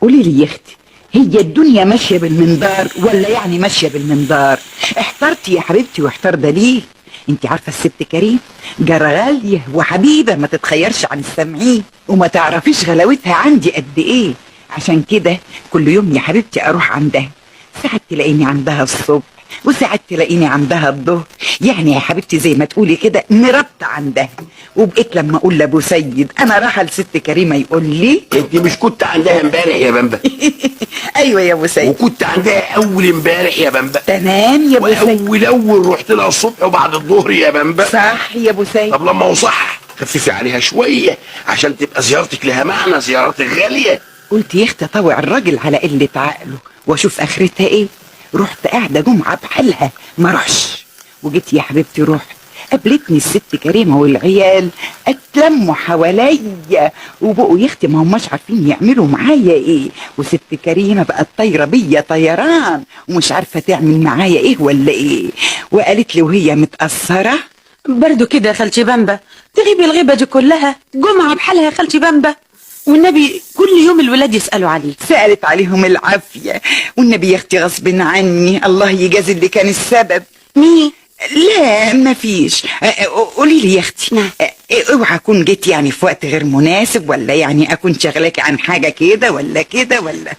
قولي لي يا اختي، هي الدنيا ماشيه بالمنظار ولا يعني ماشيه بالمنظار؟ احترتي يا حبيبتي واحتار دليل. انت عارفه الست كريم جارة غاليه وحبيبه ما تتخيرش عن السامعين، وما تعرفيش غلاوتها عندي قد ايه. عشان كده كل يوم يا حبيبتي اروح عندها، ساعات تلاقيني عندها الصبح وساعات تلاقيني عندها الظهر، يعني يا حبيبتي زي ما تقولي كده مربطة عندها. وبقيت لما اقول لابو سيد انا رايحه لست كريمه يقول لي انت مش كنت عندها امبارح يا بمبا؟ ايوه يا ابو سيد. وكنت عندها اول امبارح يا بمبا؟ تمام يا ابو سيد. واول رحت لها الصبح وبعد الظهر يا بمبا؟ صح يا ابو سيد. طب لما هو صح خففي عليها شويه عشان تبقى زيارتك لها معنى، زيارتك غاليه. قلت يا اختي اطوع الراجل على قله عقله واشوف اخرتها ايه. رحت قاعده جمعه بحالها ما روحش، وجيت يا حبيبتي رحت قابلتني الست كريمه والعيال اتلموا حواليا وبقوا يا اختي ما هماش عارفين يعملوا معايا ايه. وست كريمه بقت طايره بيا طيران ومش عارفه تعمل معايا ايه ولا ايه. وقالت لي وهي متاثره برضو كده يا خالتي بامبا، تغيبي الغيبة دي كلها جمعة بحالها يا خالتي بامبا. والنبي كل يوم الولاد يسألوا عليك. سألت عليهم العافية والنبي يا اختي غصب عني، الله يجازي اللي كان السبب. مين؟ لا مفيش. قولي لي يا اختي، نعم. اوعى اكون جيت يعني في وقت غير مناسب، ولا يعني اكون شغلاكي عن حاجة كده ولا كده ولا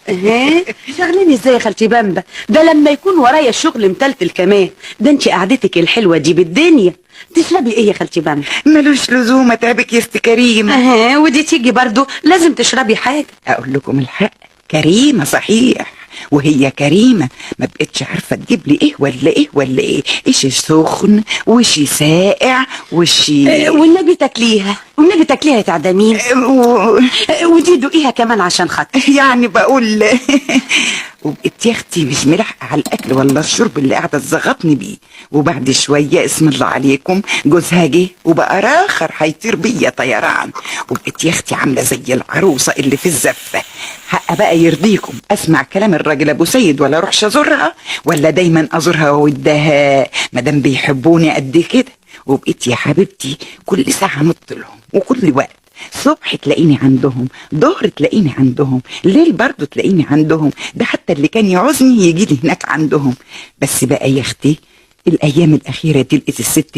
شغليني ازاي يا خالتي بامبا؟ ده لما يكون ورايا الشغل متلتل كمان. ده انت قعدتك الحلوة دي بالدنيا. تشربي ايه يا خالتي بامبا؟ ملوش لزوم اتعبك يا ست كريمة. ودي تيجي برضو لازم تشربي حاجة. اقول لكم الحق، كريمة صحيح، وهي كريمة ما بقتش عارفة تجيب لي ايه ولا ايه ولا ايه، ايش سخن وشي ساقع وشي والنبي تاكليها، والنبي تاكليها يا تعدمين. ودي دوقيها كمان عشان خاطر. يعني بقول وبقيت يا اختي مش ملحقة على الاكل ولا الشرب اللي قاعدة تزغطني بيه. وبعد شوية اسم الله عليكم جوزها جه وبقى راخر هيطير بيا طيران. وبقيت يا اختي عاملة زي العروسة اللي في الزفة. حق بقى يرضيكم اسمع كلام الراجل ابو سيد ولا اروحش ازورها، ولا دايما ازورها واودها مادام بيحبوني قد كده. وبقيت يا حبيبتي كل ساعة نط لهم، وكل وقت صبح تلاقيني عندهم، ظهر تلاقيني عندهم، ليل برضو تلاقيني عندهم. ده حتى اللي كان يعوزني يجي لي هناك عندهم. بس بقى يا اختي الايام الاخيره دي لقيت الست